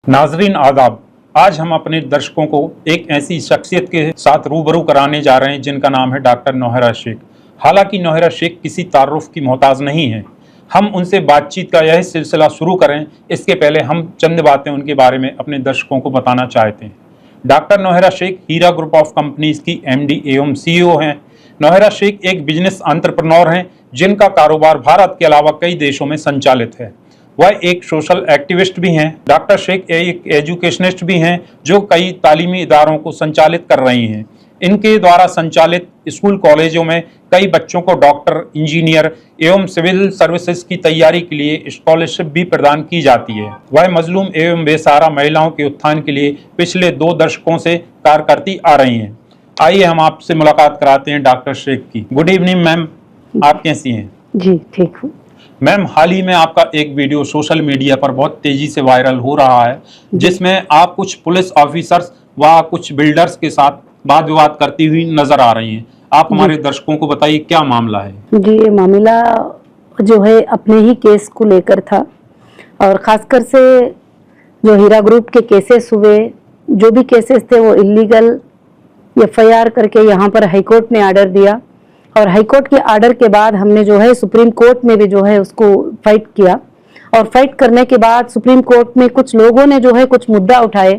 नाजरीन आदाब, आज हम अपने दर्शकों को एक ऐसी शख्सियत के साथ रूबरू कराने जा रहे हैं जिनका नाम है डॉक्टर नौहरा शेख। हालांकि नौहरा शेख किसी तारुफ की मोहताज नहीं है। हम उनसे बातचीत का यह सिलसिला शुरू करें इसके पहले हम चंद बातें उनके बारे में अपने दर्शकों को बताना चाहते हैं। Doctor Nowhera Shaikh Heera group of companies की MD एवं CEO हैं। नौहरा शेख एक बिजनेस एंटरप्रेन्योर हैं जिनका कारोबार भारत के अलावा कई देशों में संचालित है। वह एक सोशल एक्टिविस्ट भी हैं। डॉक्टर शेख एक एजुकेशनिस्ट भी हैं जो कई तालीमी इदारों को संचालित कर रही हैं। इनके द्वारा संचालित स्कूल कॉलेजों में कई बच्चों को डॉक्टर, इंजीनियर एवं सिविल सर्विसेज की तैयारी के लिए स्कॉलरशिप भी प्रदान की जाती है। वह मजलूम एवं बेसहारा महिलाओं के उत्थान के लिए पिछले 2 दशकों से कार्य करती आ रही हैं। आइए हम आपसे मुलाकात कराते हैं डॉक्टर शेख की। गुड इवनिंग मैम, आप कैसी हैं? जी ठीक हूँ मैम, हाल ही में आपका एक वीडियो सोशल मीडिया पर बहुत तेजी से वायरल हो रहा है जिसमें आप कुछ पुलिस ऑफिसर्स व कुछ बिल्डर्स के साथ वाद विवाद करती हुई नजर आ रही हैं। आप हमारे दर्शकों को बताइए क्या मामला है? जी, ये मामला जो है अपने ही केस को लेकर था और खासकर से जो हीरा ग्रुप के केसेस हुए, जो भी केसेस थे वो इलीगल FIR करके यहाँ पर हाईकोर्ट ने आर्डर दिया और हाईकोर्ट के आर्डर के बाद हमने जो है सुप्रीम कोर्ट में भी जो है उसको फाइट किया और फाइट करने के बाद सुप्रीम कोर्ट में कुछ लोगों ने जो है कुछ मुद्दा उठाए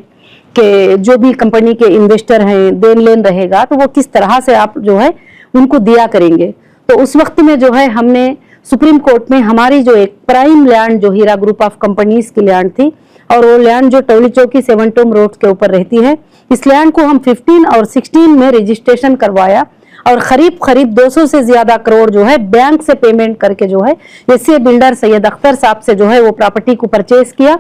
कि जो भी कंपनी के इन्वेस्टर हैं, देन लेन रहेगा तो वो किस तरह से आप जो है उनको दिया करेंगे। तो उस वक्त में जो है हमने सुप्रीम कोर्ट में हमारी जो एक प्राइम लैंड जो हीरा ग्रुप ऑफ कंपनीज की लैंड थी और वो लैंड जो टवली चौकी 7 टूम रोड के ऊपर रहती है, इस लैंड को हम 15 और 16 में रजिस्ट्रेशन करवाया और करीब 200 से ज्यादा करोड़ जो है बैंक से पेमेंट करके जो है ऐसे बिल्डर सैयद अख्तर साहब से जो है वो प्रॉपर्टी को परचेज किया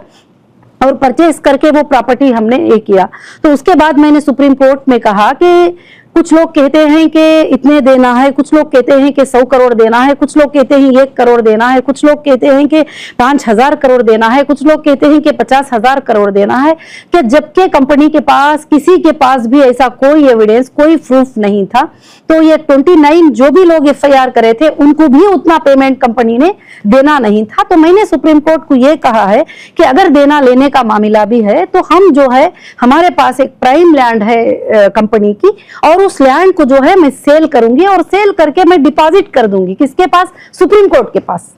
और परचेज करके वो प्रॉपर्टी हमने ये किया। तो उसके बाद मैंने सुप्रीम कोर्ट में कहा कि कुछ लोग कहते हैं कि इतने देना है, कुछ लोग कहते हैं कि 100 करोड़ देना है, कुछ लोग कहते हैं 1 करोड़ देना है, कुछ लोग कहते हैं कि 5000 करोड़ देना है, कुछ लोग कहते हैं कि 50,000 करोड़ देना है, कि जबकि कंपनी के पास किसी के पास भी ऐसा कोई एविडेंस, कोई प्रूफ नहीं था। तो ये 29 जो भी लोग FIR करे थे उनको भी उतना पेमेंट कंपनी ने देना नहीं था। तो मैंने सुप्रीम कोर्ट को ये कहा है कि अगर देना लेने का मामला भी है तो हम जो है हमारे पास एक प्राइम लैंड है कंपनी की और उस लैंड को जो है मैं सेल करूंगी और सेल करके मैं डिपॉजिट कर दूंगी किसके पास? सुप्रीम कोर्ट के पास।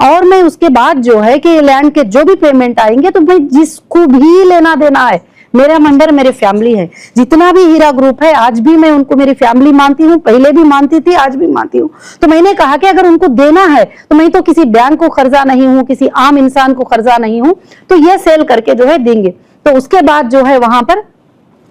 और मैं उसके बाद जो है कि लैंड के जो भी पेमेंट आएंगे तो मैं जिसको भी लेना देना है, मेरे अंदर मेरे फैमिली है, जितना भी हीरा ग्रुप है आज भी मैं उनको मेरी फैमिली मानती हूँ, पहले भी मानती थी, आज भी मानती हूँ। तो मैंने कहा कि अगर उनको देना है तो मैं तो किसी बैंक को कर्जा नहीं हूँ, किसी आम इंसान को कर्जा नहीं हूँ, तो ये सेल करके जो है देंगे। तो उसके बाद जो है वहां पर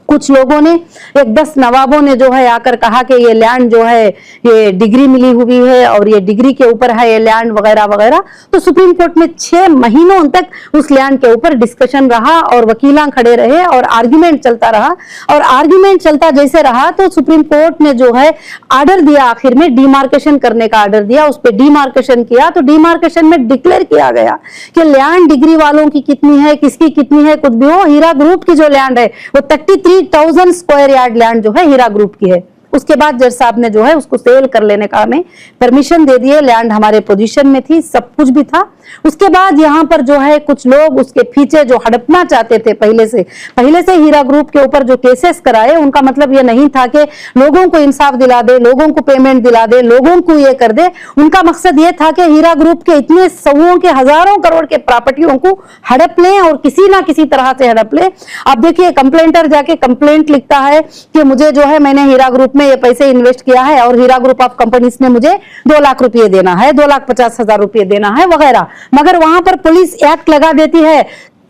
कुछ लोगों ने, एक 10 नवाबों ने जो है आकर कहा कि ये लैंड जो है ये डिग्री मिली हुई है और ये डिग्री के ऊपर है ये लैंड वगैरह वगैरह। तो सुप्रीम कोर्ट में 6 महीनों तक उस लैंड के ऊपर डिस्कशन रहा और वकीलां खड़े रहे और आर्ग्यूमेंट चलता रहा और आर्ग्यूमेंट चलता जैसे रहा तो सुप्रीम कोर्ट ने जो है आर्डर दिया, आखिर में डिमार्केशन करने का आर्डर दिया। उस पर डिमार्केशन किया तो डिमार्केशन में डिक्लेयर किया गया कि लैंड डिग्री वालों की कितनी है, किसकी कितनी है, कुछ भी हो, हीरा ग्रुप की जो लैंड है वो 33,000 स्क्वायर यार्ड लैंड जो है हीरा ग्रुप की है। उसके बाद जज साहब ने जो है उसको सेल कर लेने का हमें परमिशन दे दिए। लैंड हमारे पोजीशन में थी, सब कुछ भी था। उसके बाद यहाँ पर जो है कुछ लोग उसके पीछे जो हड़पना चाहते थे, पहले से हीरा ग्रुप के ऊपर जो केसेस कराए, उनका मतलब ये नहीं था कि लोगों को इंसाफ दिला दे, लोगों को पेमेंट दिला दे, लोगों को ये कर दे। उनका मकसद ये था कि हीरा ग्रुप के इतने सौओं के हजारों करोड़ के प्रॉपर्टियों को हड़प लें और किसी ना किसी तरह से हड़प लें। अब देखिए, कंप्लेंटर जाके कंप्लेंट लिखता है कि मुझे जो है मैंने हीरा ग्रुप में ये पैसे इन्वेस्ट किया है और हीरा ग्रुप ऑफ कंपनीज ने मुझे 2 लाख रुपए देना है, 2,50,000 रुपए देना है वगैरह। मगर वहां पर पुलिस एक्ट लगा देती है,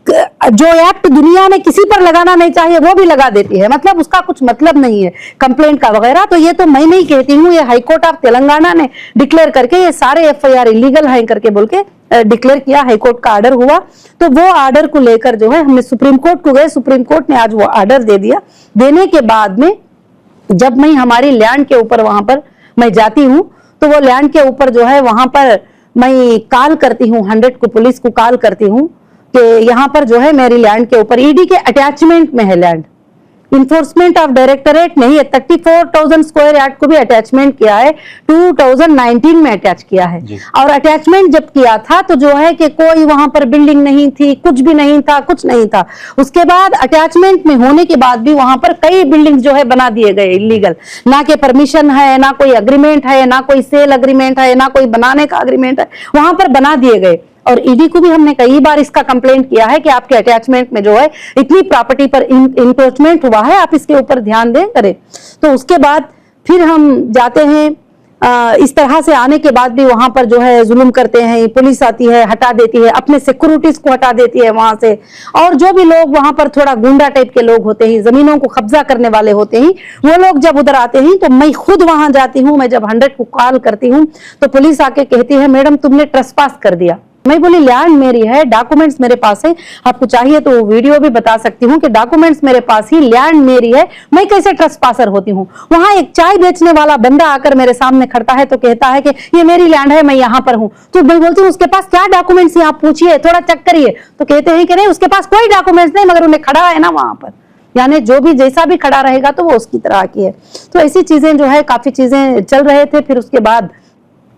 जो एक्ट दुनिया में किसी पर लगाना नहीं चाहिए वो भी लगा देती है, मतलब उसका कुछ मतलब नहीं है कंप्लेंट का वगैरह। तो ये तो मैं नहीं कहती हूँ, ये हाईकोर्ट ऑफ तेलंगाना ने डिक्लेयर करके ये सारे FIR इलीगल है करके बोल के डिक्लेयर किया। हाईकोर्ट का आर्डर हुआ तो वो आर्डर को लेकर जो है हमने सुप्रीम कोर्ट को गए। सुप्रीम कोर्ट ने आज वो आर्डर दे दिया। देने के बाद में जब मैं हमारी लैंड के ऊपर वहां पर मैं जाती हूँ तो वो लैंड के ऊपर जो है वहां पर मैं कॉल करती हूँ, 100 को पुलिस को कॉल करती हूँ कि यहाँ पर जो है मेरी लैंड के ऊपर ED के अटैचमेंट में है लैंड, इन्फोर्समेंट ऑफ डायरेक्टरेट नहीं है, 34,000 स्क्वायर यार्ड को भी अटैचमेंट किया है, 2019 में अटैच किया है। और अटैचमेंट जब किया था तो जो है कि कोई वहां पर बिल्डिंग नहीं थी, कुछ भी नहीं था, कुछ नहीं था। उसके बाद अटैचमेंट में होने के बाद भी वहां पर कई बिल्डिंग जो है बना दिए गए इलीगल, ना के परमिशन है, ना कोई अग्रीमेंट है, ना कोई सेल अग्रीमेंट है, ना कोई बनाने का अग्रीमेंट है, वहां पर बना दिए गए। और ईडी को भी हमने कई बार इसका कंप्लेंट किया है कि आपके अटैचमेंट में जो है इतनी प्रॉपर्टी पर इंक्रोचमेंट हुआ है, आप इसके ऊपर ध्यान दें करें। तो उसके बाद फिर हम जाते हैं, इस तरह से आने के बाद भी वहां पर जो है जुल्म करते हैं, पुलिस आती है, हटा देती है, अपने सिक्योरिटीज को हटा देती है वहां से। और जो भी लोग वहां पर थोड़ा गुंडा टाइप के लोग होते हैं, जमीनों को कब्जा करने वाले होते हैं, वो लोग जब उधर आते हैं तो मैं खुद वहां जाती हूँ। मैं जब 100 को कॉल करती हूँ तो पुलिस आके कहती है मैडम तुमने ट्रेसपास कर दिया। मैं बोली लैंड मेरी है, डॉक्यूमेंट्स मेरे पास है, आपको चाहिए तो वीडियो भी बता सकती हूँ कि डॉक्यूमेंट्स मेरे पास ही, लैंड मेरी है, मैं कैसे ट्रेसपासर होती हूँ। वहां एक चाय बेचने वाला बंदा आकर मेरे सामने खड़ता है तो कहता है कि ये मेरी लैंड है, मैं यहाँ पर हूँ। तो मैं बोलती हूँ उसके पास क्या डॉक्यूमेंट्स है, आप पूछिए, थोड़ा चेक करिए। तो कहते हैं कि नहीं उसके पास कोई डॉक्यूमेंट्स नहीं, मगर उन्हें खड़ा है ना वहां पर, यानी जो भी जैसा भी खड़ा रहेगा तो वो उसकी तरह की है। तो ऐसी चीजें जो है काफी चीजें चल रहे थे। फिर उसके बाद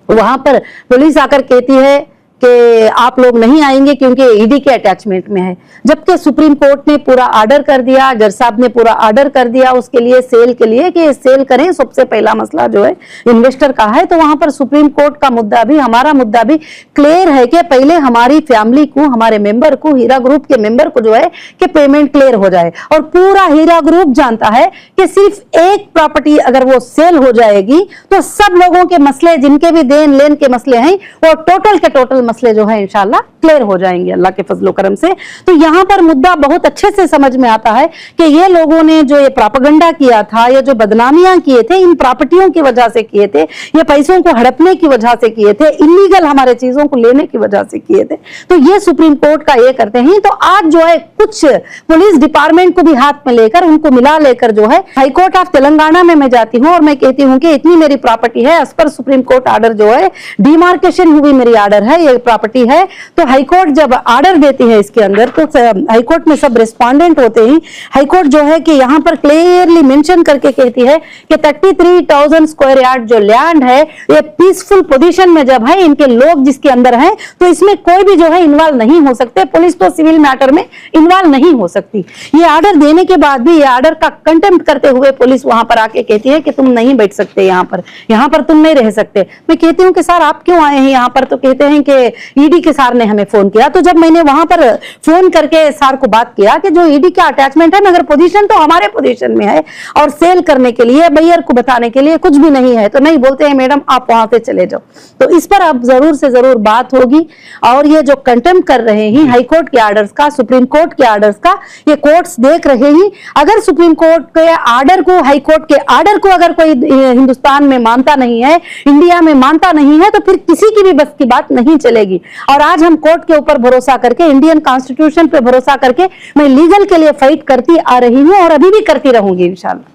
वहां पर पुलिस आकर कहती है कि आप लोग नहीं आएंगे क्योंकि ईडी के अटैचमेंट में है, जबकि सुप्रीम कोर्ट ने पूरा ऑर्डर कर दिया, जज साहब ने पूरा ऑर्डर कर दिया उसके लिए, सेल के लिए कि सेल करें। सबसे पहला मसला जो है इन्वेस्टर का है, तो वहां पर सुप्रीम कोर्ट का मुद्दा भी, हमारा मुद्दा भी क्लियर है कि पहले हमारी फैमिली को, हमारे मेंबर को, हीरा ग्रुप के मेंबर को जो है कि पेमेंट क्लियर हो जाए। और पूरा हीरा ग्रुप जानता है कि सिर्फ एक प्रॉपर्टी अगर वो सेल हो जाएगी तो सब लोगों के मसले, जिनके भी देन लेन के मसले हैं, वो टोटल के टोटल मसले जो है इंशाल्लाह क्लियर हो जाएंगे अल्लाह के फजलो करम से। तो यहाँ पर मुद्दा बहुत अच्छे से समझ में आता है कि ये लोगों ने जो ये प्रोपेगेंडा किया था, ये जो बदनामियां किए थे, इन प्रॉपर्टियों की वजह से किए थे, ये पैसों को हड़पने की वजह से किए थे, इलीगल हमारे चीजों को लेने की वजह से किए थे। तो ये सुप्रीम कोर्ट का ये करते हैं। तो आज जो है कुछ पुलिस डिपार्टमेंट को भी हाथ में लेकर, उनको मिला लेकर जो है हाईकोर्ट ऑफ तेलंगाना में मैं जाती हूँ और मैं कहती हूँ कि इतनी मेरी प्रॉपर्टी है, as per supreme court order जो है, डिमार्केशन हुई मेरी ऑर्डर है, ये प्रॉपर्टी है। तो हाईकोर्ट जब ऑर्डर देती है इसके अंदर, तो हाईकोर्ट में सब रिस्पोंडेंट होते हैं। हाईकोर्ट जो है कि यहाँ पर क्लियरली मेंशन करके कहती है कि 33,000 स्क्वायर यार्ड जो लैंड है, ये पीसफुल पोजीशन में जब है, इनके लोग जिसके अंदर हैं, तो इसमें कोई भी जो है इन्वॉल्व नहीं हो सकते, पुलिस तो सिविल मैटर में इन्वॉल्व नहीं हो सकती। ये ऑर्डर देने के बाद भी, ये ऑर्डर का कंटेम्प्ट करते हुए पुलिस वहां पर आके कहती है कि तुम नहीं बैठ सकते यहाँ पर तुम नहीं रह सकते। मैं कहती हूँ कि सर आप क्यों आए हैं यहाँ पर? तो कहते हैं कि ईडी के सर ने हमें फोन किया। तो जब मैंने वहां पर फोन करके सर को बात किया कि जो ईडी का अटैचमेंट है, मगर पोजीशन तो हमारे पोजीशन में है और सेल करने के लिए, बायर को बताने के लिए कुछ भी नहीं है, तो नहीं, बोलते हैं मैडम आप वहां से चले जाओ। तो इस पर अब जरूर से जरूर बात होगी। और ये जो कंटेम्प्ट कर रहे हैं हाईकोर्ट के ऑर्डर्स का, सुप्रीम कोर्ट के ऑर्डर्स का, ये कोर्ट्स देख रहे हैं। अगर सुप्रीम कोर्ट के ऑर्डर को, हाईकोर्ट के ऑर्डर को अगर कोई हिंदुस्तान में मानता नहीं है, इंडिया में मानता नहीं है, तो फिर किसी की भी बस की बात नहीं चलेगी। और आज हम कोर्ट के ऊपर भरोसा करके, इंडियन कॉन्स्टिट्यूशन पे भरोसा करके मैं लीगल के लिए फाइट करती आ रही हूं और अभी भी करती रहूंगी इंशाल्लाह।